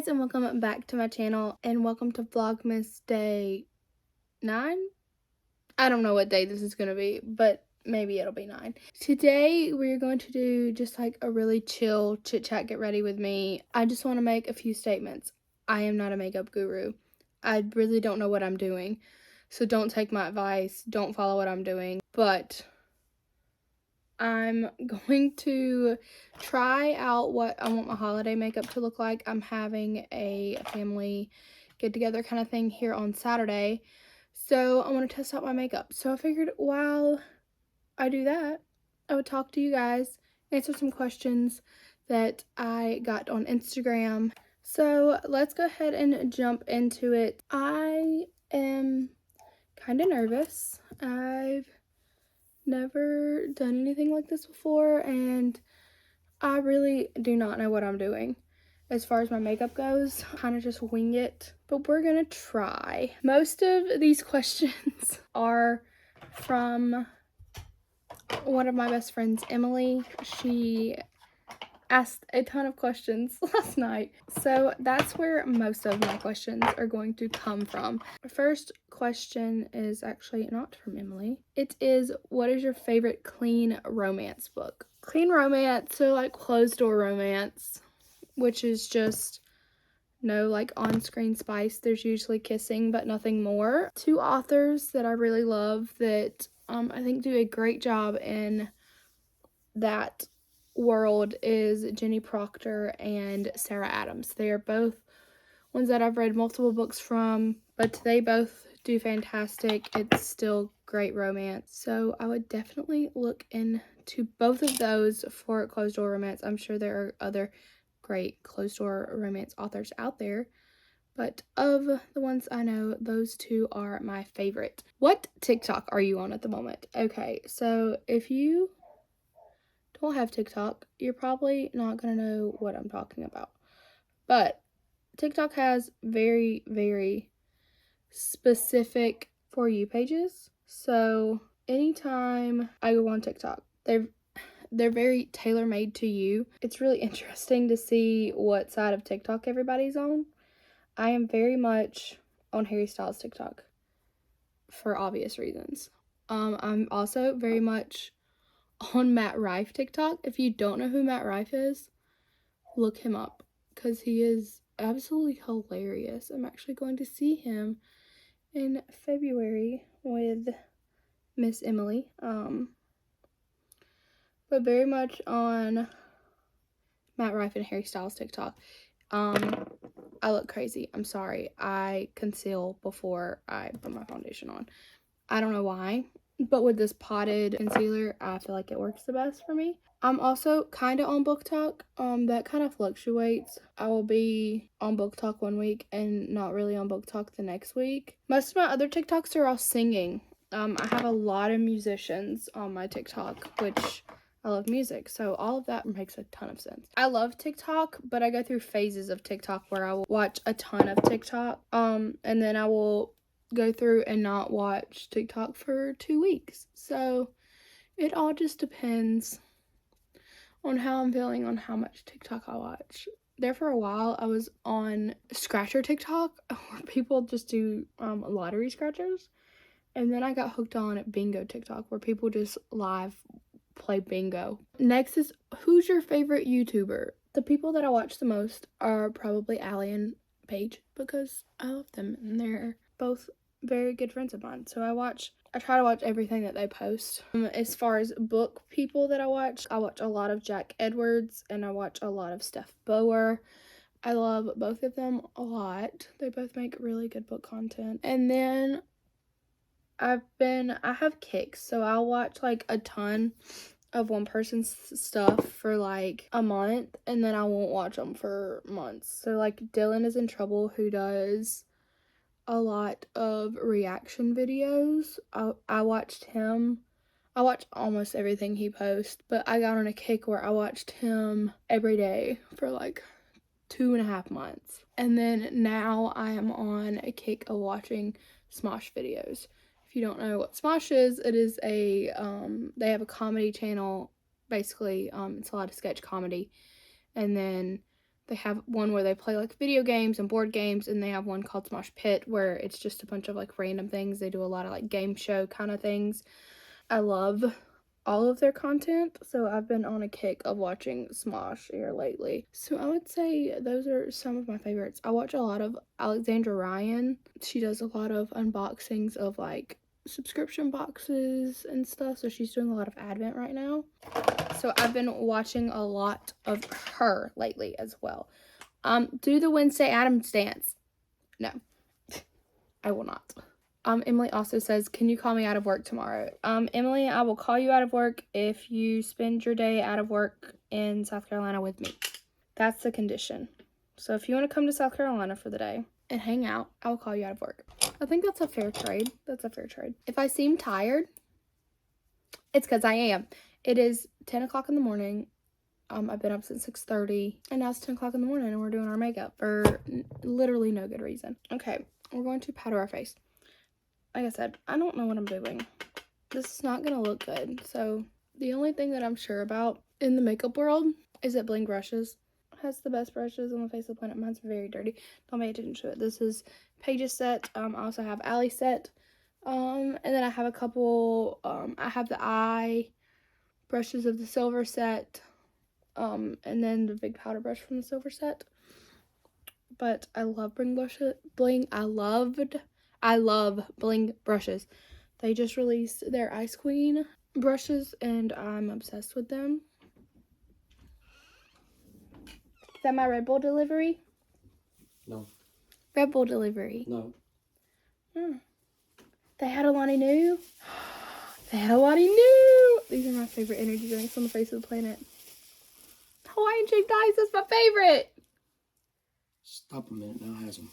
guys, and welcome back to my channel, and welcome to Vlogmas day 9. I don't know what day this is gonna be, but maybe it'll be 9. Today we're going to do just like a really chill chit chat, get ready with me. I just want to make a few statements. I am not a makeup guru. I really don't know what I'm doing, so don't take my advice, don't follow what I'm doing, but I'm going to try out what I want my holiday makeup to look like. I'm having a family get-together kind of thing here on Saturday, so I want to test out my makeup. So I figured while I do that, I would talk to you guys, answer some questions that I got on Instagram. So let's go ahead and jump into it. I am kind of nervous. I've never done anything like this before, and I really do not know what I'm doing as far as my makeup goes. Kind of just wing it, but we're gonna try. Most of these questions are from one of my best friends, Emily. She asked a ton of questions last night, so that's where most of my questions are going to come from. First question is actually not from Emily. It is, what is your favorite clean romance book? Clean romance, so like closed door romance, which is just no like on-screen spice. There's usually kissing but nothing more. Two authors that I really love that I think do a great job in that world is Jenny Proctor and Sarah Adams. They are both ones that I've read multiple books from, but they both do fantastic. It's still great romance, so I would definitely look into both of those for closed door romance. I'm sure there are other great closed door romance authors out there, but of the ones I know, those two are my favorite. What TikTok are you on at the moment? Okay, so if you don't have TikTok, you're probably not gonna know what I'm talking about, but TikTok has very, very specific For You pages. So anytime I go on TikTok, they're very tailor-made to you. It's really interesting to see what side of TikTok everybody's on. I am very much on Harry Styles TikTok for obvious reasons. I'm also very much on Matt Rife TikTok. If you don't know who Matt Rife is, look him up because he is absolutely hilarious. I'm actually going to see him in February with Miss Emily. But very much on Matt Rife and Harry Styles TikTok. I look crazy. I'm sorry. I conceal before I put my foundation on. I don't know why, but with this potted concealer, I feel like it works the best for me. I'm also kind of on Book Talk. That kind of fluctuates. I will be on Book Talk one week and not really on Book Talk the next week. Most of my other TikToks are all singing. I have a lot of musicians on my TikTok, which I love music, so all of that makes a ton of sense. I love TikTok, but I go through phases of TikTok where I will watch a ton of TikTok, and then I will go through and not watch TikTok for 2 weeks. So it all just depends on how I'm feeling, on how much TikTok I watch. There for a while, I was on Scratcher TikTok, where people just do lottery scratchers. And then I got hooked on Bingo TikTok, where people just live play bingo. Next is, who's your favorite YouTuber? The people that I watch the most are probably Allie and Paige, because I love them and they're both very good friends of mine. So I try to watch everything that they post. As far as book people that I watch a lot of Jack Edwards and I watch a lot of Steph Bower. I love both of them a lot. They both make really good book content. And then I have kicks, so I'll watch like a ton of one person's stuff for like a month and then I won't watch them for months. So like Dylan is in Trouble, who does a lot of reaction videos. I watched him. I watch almost everything he posts, but I got on a kick where I watched him every day for like 2.5 months. And then now I am on a kick of watching Smosh videos. If you don't know what Smosh is, it is a, they have a comedy channel, basically. It's a lot of sketch comedy. And then They have one where they play like video games and board games, and they have one called Smosh Pit where it's just a bunch of like random things. They do a lot of like game show kind of things. I love all of their content, so I've been on a kick of watching Smosh here lately. So I would say those are some of my favorites. I watch a lot of Alexandra Ryan. She does a lot of unboxings of like subscription boxes and stuff, so she's doing a lot of Advent right now. So I've been watching a lot of her lately as well. Do the Wednesday Addams dance. No, I will not. Emily also says, can you call me out of work tomorrow? Emily, I will call you out of work if you spend your day out of work in South Carolina with me. That's the condition. So if you want to come to South Carolina for the day and hang out, I will call you out of work. I think that's a fair trade. That's a fair trade. If I seem tired, it's because I am. It is 10 o'clock in the morning. I've been up since 6:30, and now it's 10 o'clock in the morning, and we're doing our makeup for literally no good reason. Okay, we're going to powder our face. Like I said, I don't know what I'm doing. This is not going to look good. So the only thing that I'm sure about in the makeup world is that Bling Brushes has the best brushes on the face of the planet. Mine's very dirty. Don't pay attention to it. This is Paige's set. I also have Allie's set. And then I have a couple, I have the eye brushes of the silver set. And then the big powder brush from the silver set. But I love I love Bling Brushes. They just released their Ice Queen brushes, and I'm obsessed with them. Is that my Red Bull delivery? No. Red Bull delivery. No. They had a Lonnie New. They had a Lonnie New. These are my favorite energy drinks on the face of the planet. Hawaiian shaped ice is my favorite. Stop a minute. Now has them.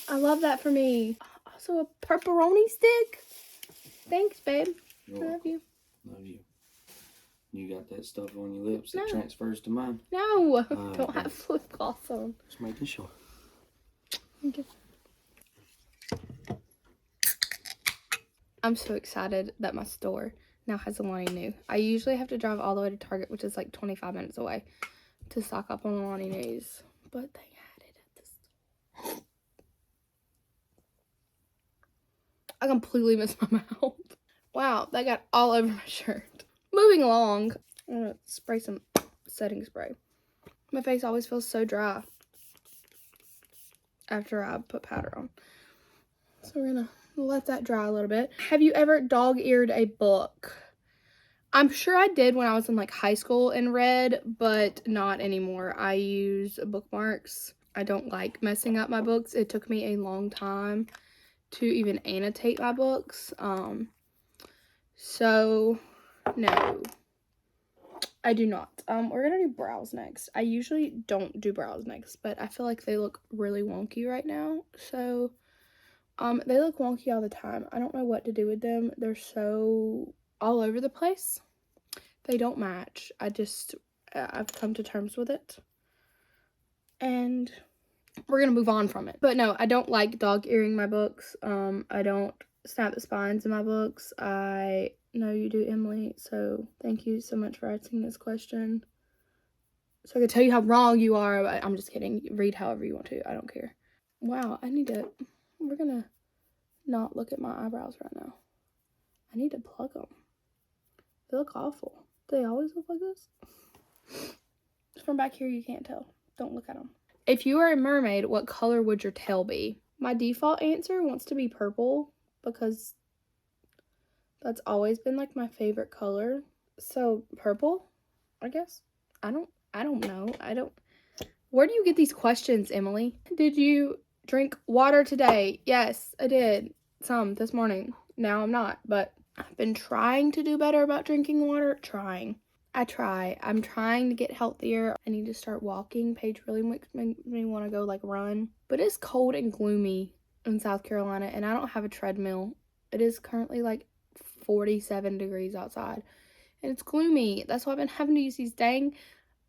I love that for me. Also a pepperoni stick. Thanks, babe. I love you. Love you. You got that stuff on your lips that transfers to mine? No. Don't have lip gloss on. Just making sure. Okay. I'm so excited that my store now has a Lonnie New. I usually have to drive all the way to Target, which is like 25 minutes away, to stock up on Lonnie News. But they had it at the store. I completely missed my mouth. Wow, that got all over my shirt. Moving along, I'm gonna spray some setting spray. My face always feels so dry after I put powder on. So we're gonna let that dry a little bit. Have you ever dog-eared a book? I'm sure I did when I was in like high school and read, but not anymore. I use bookmarks. I don't like messing up my books. It took me a long time to even annotate my books. So no, I do not. We're gonna do brows next. I usually don't do brows next, but I feel like they look really wonky right now. So they look wonky all the time. I don't know what to do with them. They're so all over the place. They don't match. I've come to terms with it. And we're going to move on from it. But no, I don't like dog earing my books. I don't snap the spines in my books. I know you do, Emily. So thank you so much for asking this question. So I can tell you how wrong you are. But I'm just kidding. Read however you want to. I don't care. Wow, we're going to not look at my eyebrows right now. I need to plug them. They look awful. Do they always look like this? From back here, you can't tell. Don't look at them. If you were a mermaid, what color would your tail be? My default answer wants to be purple because that's always been like my favorite color. So purple, I guess. I don't know. Where do you get these questions, Emily? Did you drink water today? Yes, I did. Some this morning. Now I'm not, but I've been trying to do better about drinking water. I'm trying to get healthier. I need to start walking. Paige really makes me want to go like run. But it's cold and gloomy in South Carolina, and I don't have a treadmill. It is currently like 47 degrees outside, and it's gloomy. That's why I've been having to use these dang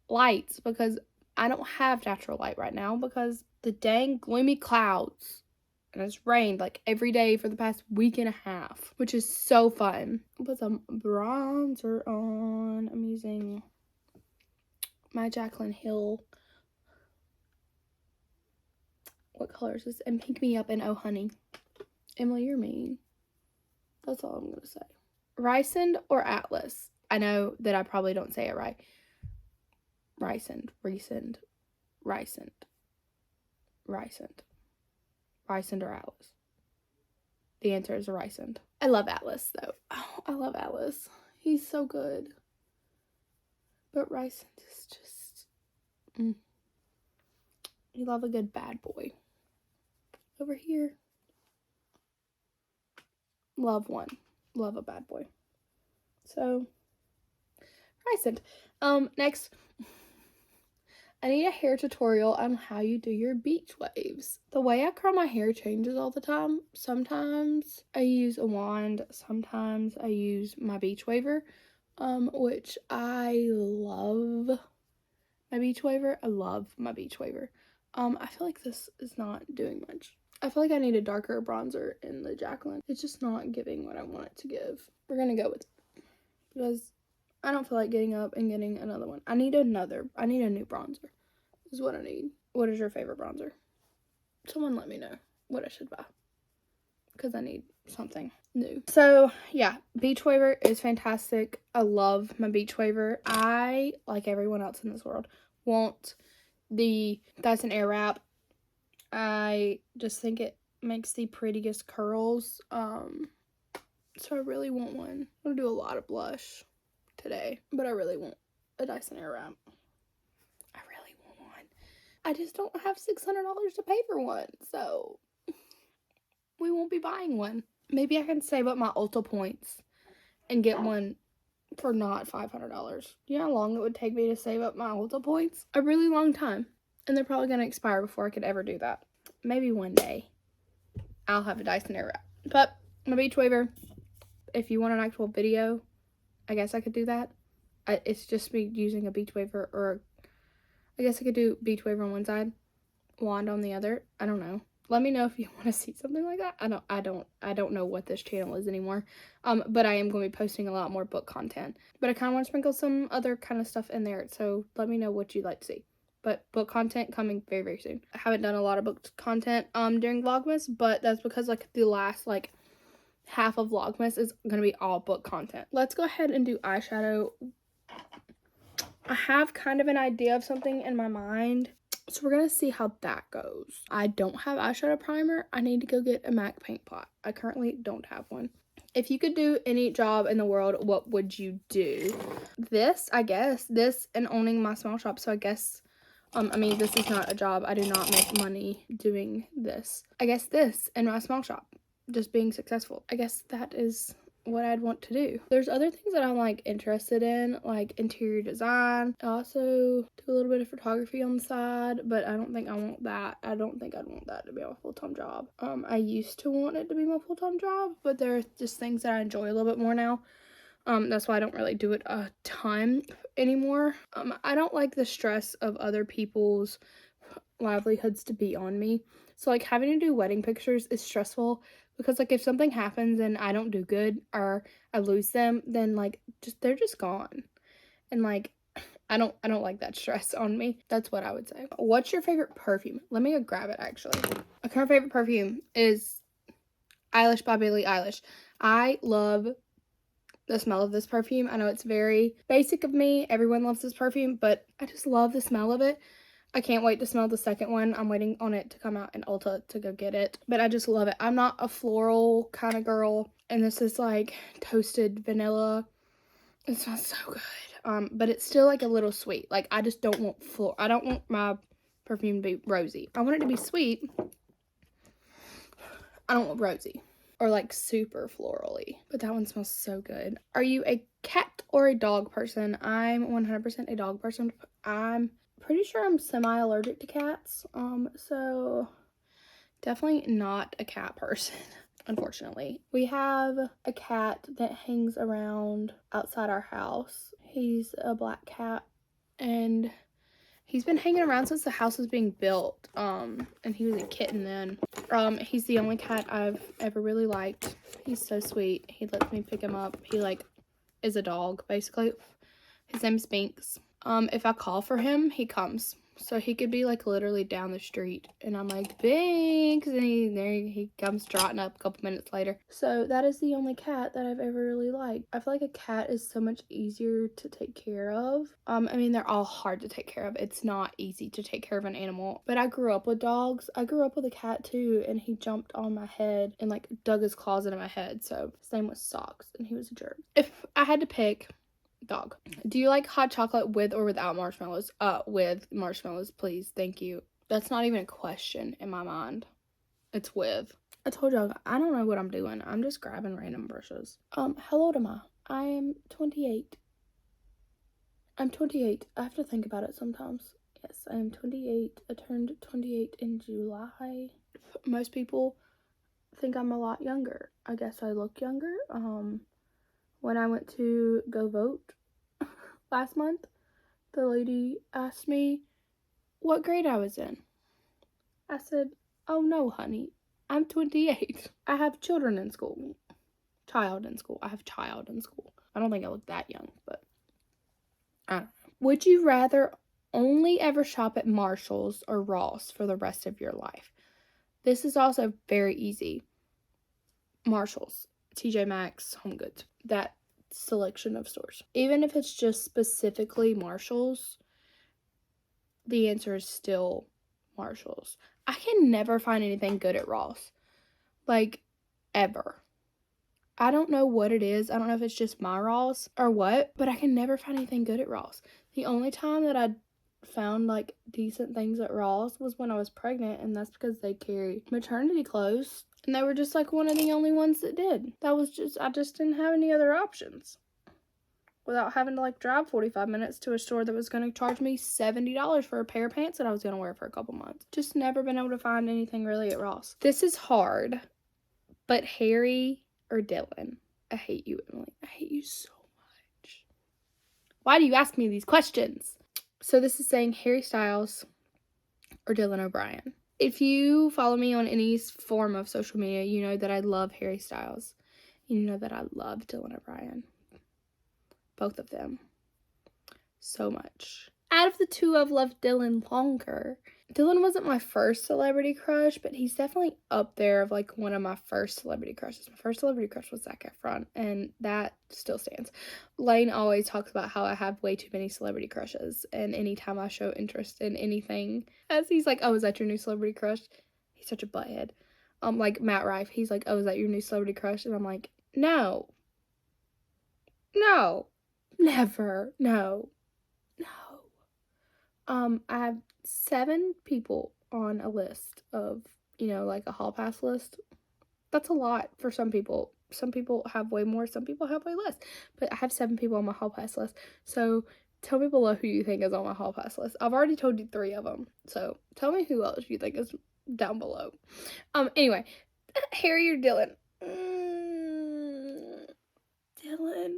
lights, because I don't have natural light right now because the dang gloomy clouds. And it's rained like every day for the past week and a half, which is so fun. Put some bronzer on. I'm using my Jaclyn Hill What color is this? And Pink Me Up and Oh Honey. Emily, you're mean. That's all I'm going to say. Rysand or Atlas? I know that I probably don't say it right. Rysand or Atlas? The answer is Rysand. I love Atlas, though. Oh, I love Atlas. He's so good. But Rysand is just... You love a good bad boy. Over here. Love one. Love a bad boy. So, Rysand. Next... I need a hair tutorial on how you do your beach waves. The way I curl my hair changes all the time. Sometimes I use a wand. Sometimes I use my beach waver, which I love my beach waver. I love my beach waver. I feel like this is not doing much. I feel like I need a darker bronzer in the Jaclyn. It's just not giving what I want it to give. We're going to go with it because I don't feel like getting up and getting another one. I need a new bronzer. This is what I need. What is your favorite bronzer? Someone let me know what I should buy. Because I need something new. So, yeah. Beach waver is fantastic. I love my beach waver. I, like everyone else in this world, want the Dyson Airwrap. I just think it makes the prettiest curls. So I really want one. I'm going to do a lot of blush today, but I really want a Dyson Airwrap. I really want one. I just don't have $600 to pay for one, so we won't be buying one. Maybe I can save up my Ulta points and get one for not $500. You know how long it would take me to save up my Ulta points? A really long time. And they're probably going to expire before I could ever do that. Maybe one day I'll have a Dyson Airwrap. But my beach waver, if you want an actual video, I guess I could do that. It's just me using a beach waver, or I guess I could do beach waver on one side, wand on the other. I don't know. Let me know if you want to see something like that. I don't know what this channel is anymore. But I am going to be posting a lot more book content. But I kind of want to sprinkle some other kind of stuff in there. So let me know what you'd like to see. But book content coming very, very soon. I haven't done a lot of book content during Vlogmas, but that's because like the last like half of Vlogmas is going to be all book content. Let's go ahead and do eyeshadow. I have kind of an idea of something in my mind, so we're going to see how that goes. I don't have eyeshadow primer. I need to go get a MAC paint pot. I currently don't have one. If you could do any job in the world, what would you do? This, I guess. This and owning my small shop, so I guess... I mean, this is not a job. I do not make money doing this. I guess this and my small shop. Just being successful. I guess that is what I'd want to do. There's other things that I'm like interested in, like interior design. I also do a little bit of photography on the side, but I don't think I want that. I don't think I'd want that to be my full-time job. I used to want it to be my full-time job, but there are just things that I enjoy a little bit more now. That's why I don't really do it a ton anymore. I don't like the stress of other people's livelihoods to be on me. So like having to do wedding pictures is stressful because like if something happens and I don't do good or I lose them, then like they're just gone. And like I don't like that stress on me. That's what I would say. What's your favorite perfume? Let me go grab it actually. My current favorite perfume is Eilish by Billie Eilish. I love the smell of this perfume. I know it's very basic of me. Everyone loves this perfume, but I just love the smell of it. I can't wait to smell the second one. I'm waiting on it to come out in Ulta to go get it, but I just love it. I'm not a floral kind of girl, and this is like toasted vanilla. It smells so good. But it's still like a little sweet. Like I just don't want floral. I don't want my perfume to be rosy. I want it to be sweet. I don't want rosy. Or like super florally, but that one smells so good. Are you a cat or a dog person? I'm 100% a dog person. I'm pretty sure I'm semi-allergic to cats, so definitely not a cat person, unfortunately. We have a cat that hangs around outside our house. He's a black cat, and he's been hanging around since the house was being built, and he was a kitten then. He's the only cat I've ever really liked. He's so sweet. He lets me pick him up. He, like, is a dog, basically. His name's Binks. If I call for him, he comes. So he could be like literally down the street and I'm like, thanks, and he comes trotting up a couple minutes later. So that is the only cat that I've ever really liked. I feel like a cat is so much easier to take care of. I mean, they're all hard to take care of. It's not easy to take care of an animal, but I grew up with dogs. I grew up with a cat too, and he jumped on my head and like dug his claws into my head. So his name was Socks and he was a jerk. If I had to pick, dog. Do you like hot chocolate with or without marshmallows? With marshmallows, please. Thank you. That's not even a question in my mind. It's with. I told y'all, I don't know what I'm doing. I'm just grabbing random brushes. How old am I? I am 28. I'm 28. I have to think about it sometimes. Yes, I am 28. I turned 28 in July. Most people think I'm a lot younger. I guess I look younger. When I went to go vote last month, the lady asked me what grade I was in. I said, oh no, honey, I'm 28. I have children in school. Child in school. I have child in school. I don't think I look that young, but I don't know. Would you rather only ever shop at Marshall's or Ross for the rest of your life? This is also very easy. Marshall's, TJ Maxx, Home Goods, that selection of stores. Even if it's just specifically Marshall's, the answer is still Marshall's. I can never find anything good at Ross. Like, ever. I don't know what it is. I don't know if it's just my Ross or what, but I can never find anything good at Ross. The only time that I found like decent things at Ross was when I was pregnant, and that's because they carry maternity clothes, and they were just like one of the only ones that did. I just didn't have any other options without having to like drive 45 minutes to a store that was going to charge me $70 for a pair of pants that I was going to wear for a couple months. Just never been able to find anything really at Ross. This is hard, but Harry or Dylan? I hate you, Emily. I hate you so much. Why do you ask me these questions? So this is saying Harry Styles or Dylan O'Brien. If you follow me on any form of social media, you know that I love Harry Styles. You know that I love Dylan O'Brien. Both of them. So much. Out of the two, I've loved Dylan longer. Dylan wasn't my first celebrity crush, but he's definitely up there of like one of my first celebrity crushes. My first celebrity crush was Zac Efron, and that still stands. Lane always talks about how I have way too many celebrity crushes, and anytime I show interest in anything, as he's like, oh, is that your new celebrity crush? He's such a butthead. Like Matt Rife, he's like, oh, is that your new celebrity crush? And I'm like, no, never, no. I have 7 people on a list of, like a hall pass list. That's a lot for some people. Some people have way more, some people have way less. But I have 7 people on my hall pass list. So tell me below who you think is on my hall pass list. I've already told you 3 of them. So tell me who else you think is down below. Anyway, Harry or Dylan? Dylan.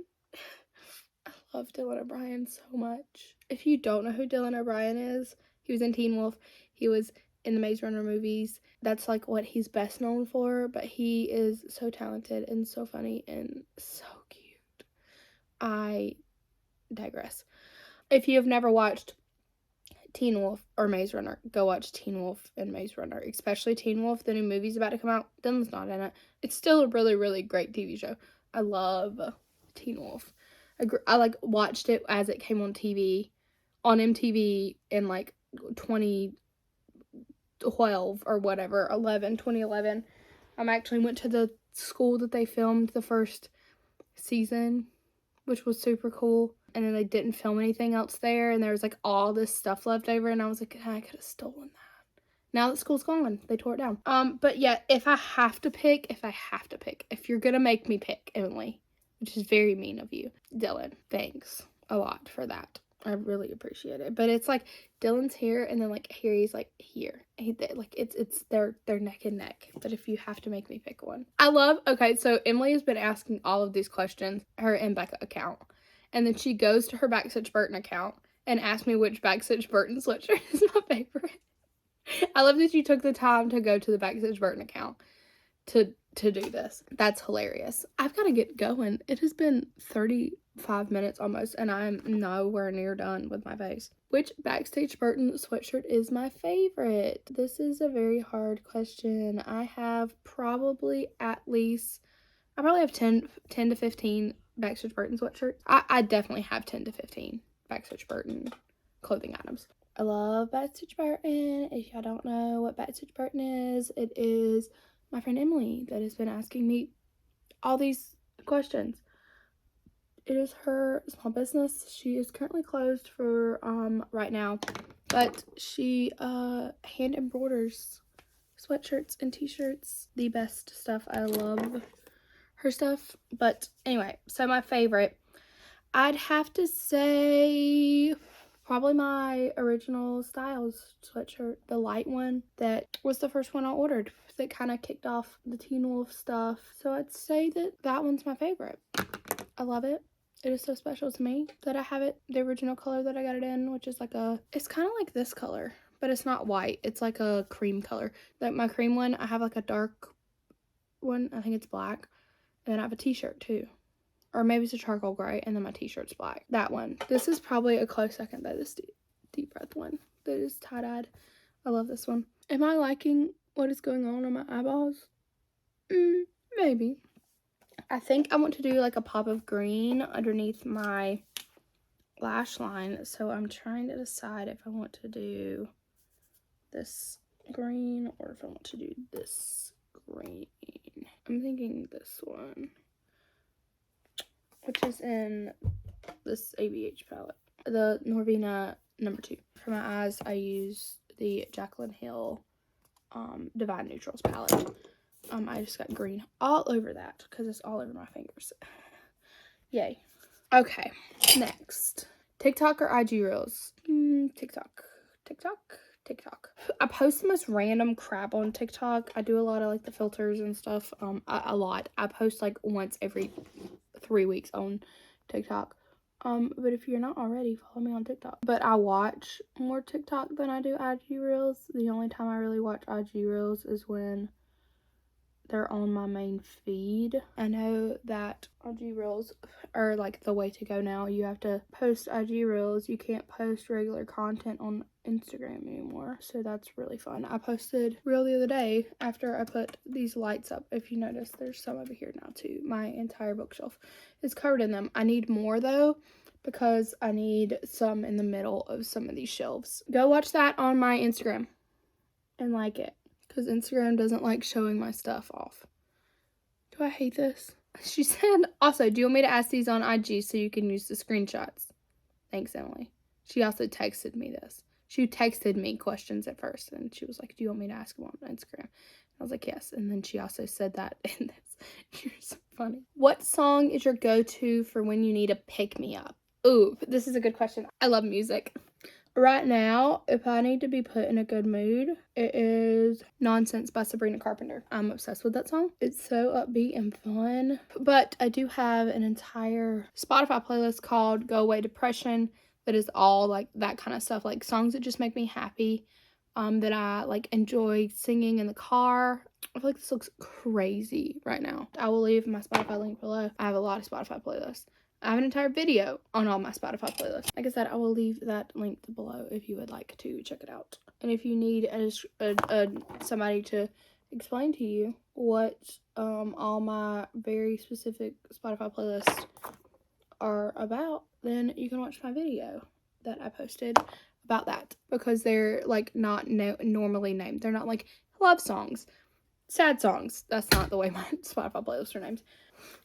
I love Dylan O'Brien so much. If you don't know who Dylan O'Brien is, he was in Teen Wolf. He was in the Maze Runner movies. That's like what he's best known for, but he is so talented and so funny and so cute. I digress. If you have never watched Teen Wolf or Maze Runner, go watch Teen Wolf and Maze Runner, especially Teen Wolf. The new movie's about to come out. Dylan's not in it. It's still a really, really great TV show. I love Teen Wolf. I like watched it as it came on TV, on MTV in like 2012 or whatever, 2011. I actually went to the school that they filmed the first season, which was super cool. And then they didn't film anything else there, and there was like all this stuff left over, and I was like, I could have stolen that. Now that school's gone, they tore it down. But yeah, if I have to pick, if you're gonna make me pick, Emily, which is very mean of you, Dylan, thanks a lot for that. I really appreciate it. But it's like Dylan's here, and then like Harry's like here. They're neck and neck. But if you have to make me pick one, okay, so Emily has been asking all of these questions, her and Becca account, and then she goes to her Backstitch Burton account and asks me which Backstitch Burton sweatshirt is my favorite. I love that you took the time to go to the Backstitch Burton account to do this. That's hilarious. I've got to get going. It has been 35 minutes almost, and I'm nowhere near done with my face. Which Backstage Burton sweatshirt is my favorite? This is a very hard question. I probably have 10 to 15 Backstage Burton sweatshirts. I definitely have 10 to 15 Backstage Burton clothing items. I love Backstage Burton. If y'all don't know what Backstage Burton is, it is my friend Emily that has been asking me all these questions. It is her small business. She is currently closed for right now, but she hand embroiders sweatshirts and t-shirts. The best stuff. I love her stuff. But anyway, so my favorite, I'd have to say probably my Original Styles sweatshirt, the light one that was the first one I ordered that kind of kicked off the Teen Wolf stuff. So I'd say that one's my favorite. I love it. It is so special to me that I have it, the original color that I got it in, which is it's kind of like this color, but it's not white. It's like a cream color. Like my cream one, I have like a dark one. I think it's black. And then I have a t-shirt too. Or maybe it's a charcoal gray, and then my t-shirt's black. That one. This is probably a close second though, this deep breath one that is tie-dyed. I love this one. Am I liking what is going on my eyeballs? Maybe. I think I want to do like a pop of green underneath my lash line. So I'm trying to decide if I want to do this green or if I want to do this green. I'm thinking this one, which is in this ABH palette, the Norvina number 2. For my eyes, I use the Jaclyn Hill Divine Neutrals palette. I just got green all over that because it's all over my fingers. Yay. Okay, next. TikTok or IG Reels? TikTok. I post the most random crap on TikTok. I do a lot of like the filters and stuff. A lot. I post like once every 3 weeks on TikTok. But if you're not already, follow me on TikTok. But I watch more TikTok than I do IG Reels. The only time I really watch IG Reels is when they're on my main feed. I know that IG Reels are like the way to go now. You have to post IG Reels. You can't post regular content on Instagram anymore. So that's really fun. I posted reel the other day after I put these lights up. If you notice, there's some over here now too. My entire bookshelf is covered in them. I need more though, because I need some in the middle of some of these shelves. Go watch that on my Instagram and like it, because Instagram doesn't like showing my stuff off. Do I hate this? She said, also, do you want me to ask these on IG so you can use the screenshots? Thanks, Emily. She also texted me this. She texted me questions at first, and she was like, do you want me to ask them on Instagram? I was like, yes. And then she also said that in this. You're so funny. What song is your go-to for when you need a pick-me-up? Ooh, this is a good question. I love music. Right now, if I need to be put in a good mood, it is Nonsense by Sabrina Carpenter. I'm obsessed with that song. It's so upbeat and fun. But I do have an entire Spotify playlist called Go Away Depression that is all like that kind of stuff, like songs that just make me happy, that I like enjoy singing in the car. I feel like this looks crazy right now. I will leave my Spotify link below. I have a lot of Spotify playlists. I have an entire video on all my Spotify playlists. Like I said, I will leave that link below if you would like to check it out. And if you need somebody to explain to you what all my very specific Spotify playlists are about, then you can watch my video that I posted about that, because they're like not normally named. They're not like love songs, sad songs. That's not the way my Spotify playlists are named.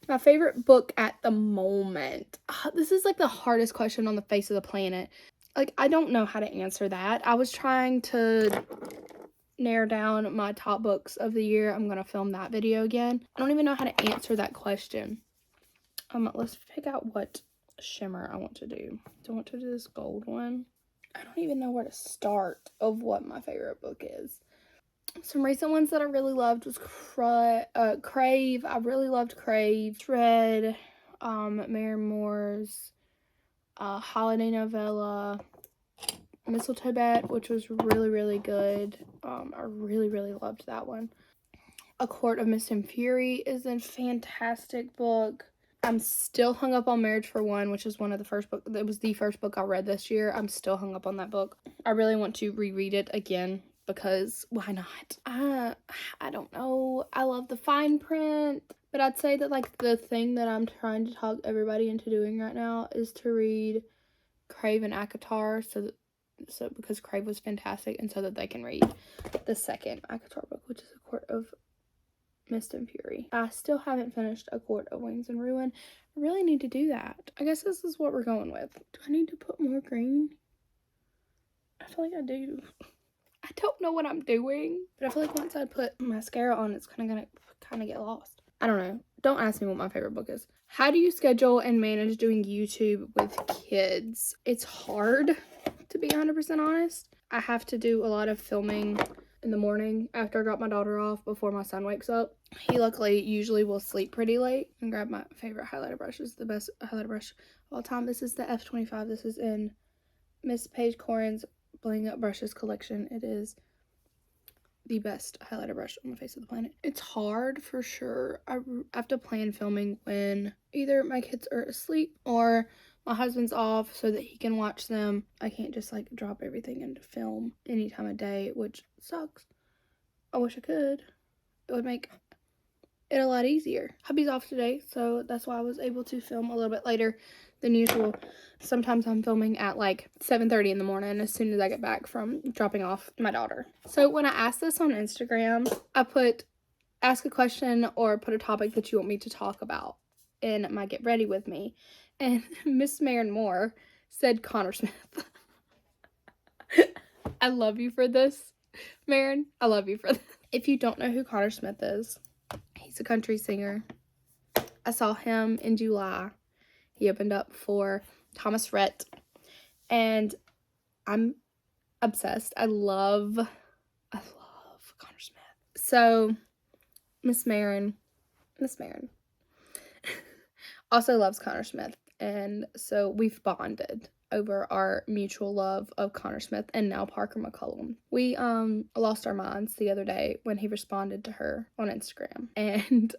My favorite book at the moment. This is like the hardest question on the face of the planet. Like, I don't know how to answer that. I was trying to narrow down my top books of the year. I'm gonna film that video again. I don't even know how to answer that question. Let's pick out what shimmer I want to do. Do I want to do this gold one? I don't even know where to start of what my favorite book is. Some recent ones that I really loved was Crave. I really loved Crave. Dread, Mary Moore's holiday novella, Mistletoe Bat, which was really, really good. I really loved that one. A Court of Mist and Fury is a fantastic book. I'm still hung up on Marriage for One, which is one of the first book. It was the first book I read this year. I'm still hung up on that book. I really want to reread it again because why not? I don't know. I love the fine print, but I'd say that like the thing that I'm trying to talk everybody into doing right now is to read Crave and Akatar, so because Crave was fantastic, and so that they can read the second Akatar book, which is A Court of Mist and Fury. I still haven't finished A Court of Wings and Ruin. I really need to do that. I guess this is what we're going with. Do I need to put more green? I feel like I do. I don't know what I'm doing, but I feel like once I put mascara on, it's gonna get lost. I don't know. Don't ask me what my favorite book is. How do you schedule and manage doing YouTube with kids? It's hard, to be 100% honest. I have to do a lot of filming in the morning after I drop my daughter off before my son wakes up. He luckily usually will sleep pretty late. And grab my favorite highlighter brush. It's the best highlighter brush of all time. This is the F25. This is in Miss Paige Corin's Bling Up Brushes collection. It is the best highlighter brush on the face of the planet. It's hard for sure. I have to plan filming when either my kids are asleep or my husband's off so that he can watch them. I can't just like drop everything into film any time of day, which sucks. I wish I could. It would make it a lot easier. Hubby's off today, so that's why I was able to film a little bit later than usual. Sometimes I'm filming at like 7:30 in the morning as soon as I get back from dropping off my daughter. So when I asked this on Instagram, I put ask a question or put a topic that you want me to talk about in my Get Ready With Me. And Miss Marin Moore said Connor Smith. I love you for this, Marin. I love you for this. If you don't know who Connor Smith is, he's a country singer. I saw him in July. He opened up for Thomas Rhett, and I'm obsessed. I love Connor Smith. So, Miss Marin also loves Connor Smith, and so we've bonded over our mutual love of Connor Smith and now Parker McCullum. We lost our minds the other day when he responded to her on Instagram, and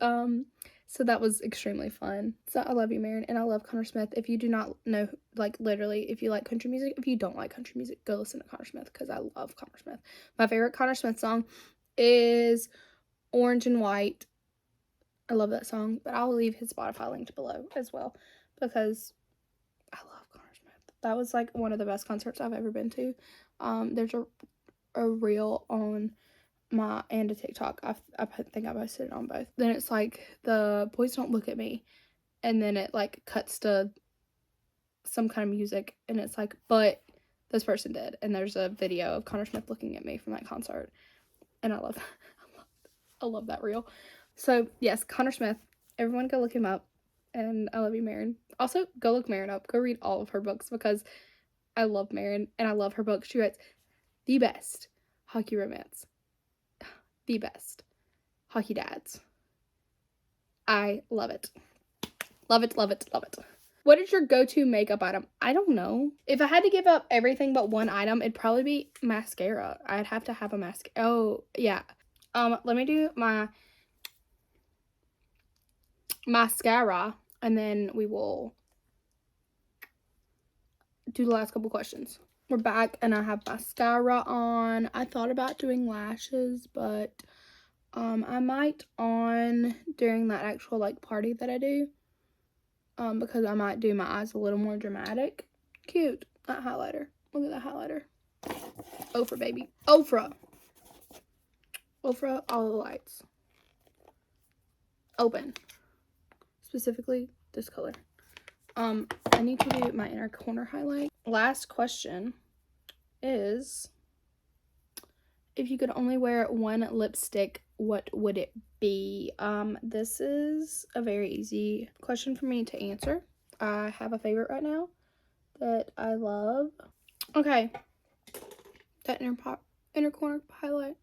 so that was extremely fun. So I love you, Marin, and I love Connor Smith. If you do not know, like literally, if you like country music, if you don't like country music, go listen to Connor Smith because I love Connor Smith. My favorite Connor Smith song is Orange and White. I love that song, but I'll leave his Spotify linked below as well because I love Connor Smith. That was like one of the best concerts I've ever been to. There's a reel on my and a TikTok. I think I posted it on both. Then it's like the Boys Don't Look at Me, and then it like cuts to some kind of music, and it's like, but this person did, and there's a video of Connor Smith looking at me from that concert, and I love that. I love that reel. So yes, Connor Smith. Everyone go look him up, and I love you, Marin. Also, go look Marin up. Go read all of her books because I love Marin and I love her books. She writes the best hockey romance. The best hockey dads. I love it. Love it, love it, love it. What is your go-to makeup item? I don't know. If I had to give up everything but one item, it'd probably be mascara. I'd have to have a mascara. Oh, yeah. Let me do my mascara, and then we will do the last couple questions. We're back, and I have mascara on. I thought about doing lashes, but I might on during that actual like party that I do, because I might do my eyes a little more dramatic. Cute. That highlighter. Look at that highlighter. Ofra, baby. Ofra. Ofra, all the lights. Open. Specifically this color. I need to do my inner corner highlight. Last question is, if you could only wear one lipstick, what would it be? This is a very easy question for me to answer. I have a favorite right now that I love. Okay. That inner corner highlight.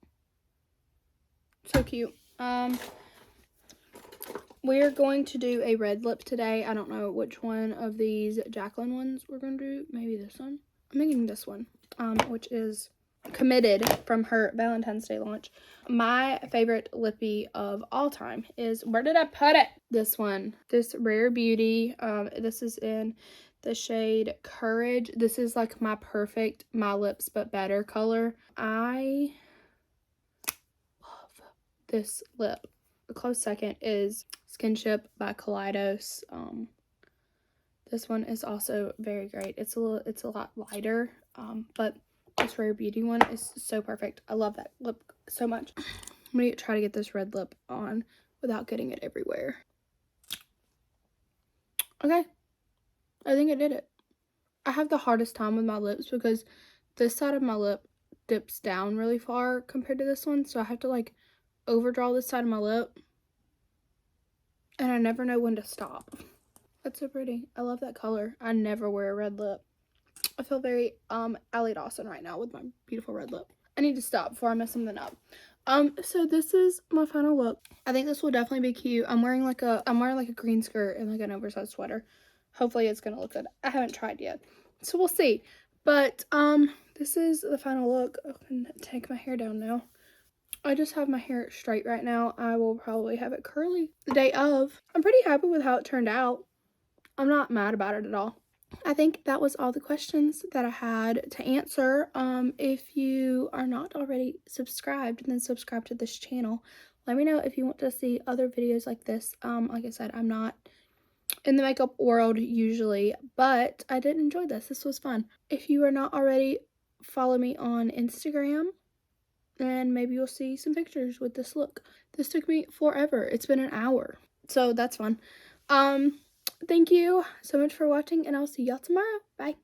So cute. We're going to do a red lip today. I don't know which one of these Jaclyn ones we're going to do. Maybe this one. I'm making this one, which is Committed from her Valentine's Day launch. My favorite lippy of all time is, where did I put it? This one, this Rare Beauty. This is in the shade Courage. This is like my perfect My Lips But Better color. I love this lip. A close second is Skinship by Kaleidos. This one is also very great. It's a lot lighter, but this Rare Beauty one is so perfect. I love that lip so much. I'm gonna try to get this red lip on without getting it everywhere. Okay, I think I did it. I have the hardest time with my lips because this side of my lip dips down really far compared to this one, so I have to like overdraw this side of my lip, and I never know when to stop. That's so pretty. I love that color. I never wear a red lip. I feel very Allie Dawson right now with my beautiful red lip. I need to stop before I mess something up. So this is my final look. I think this will definitely be cute. I'm wearing like a green skirt and like an oversized sweater. Hopefully it's gonna look good. I haven't tried yet, so we'll see. But this is the final look. I can take my hair down now. I just have my hair straight right now. I will probably have it curly the day of. I'm pretty happy with how it turned out. I'm not mad about it at all. I think that was all the questions that I had to answer. If you are not already subscribed, then subscribe to this channel. Let me know if you want to see other videos like this. Like I said, I'm not in the makeup world usually, but I did enjoy this. This was fun. If you are not already, follow me on Instagram, and maybe you'll see some pictures with this look. This took me forever. It's been an hour, so that's fun. Thank you so much for watching, and I'll see y'all tomorrow. Bye.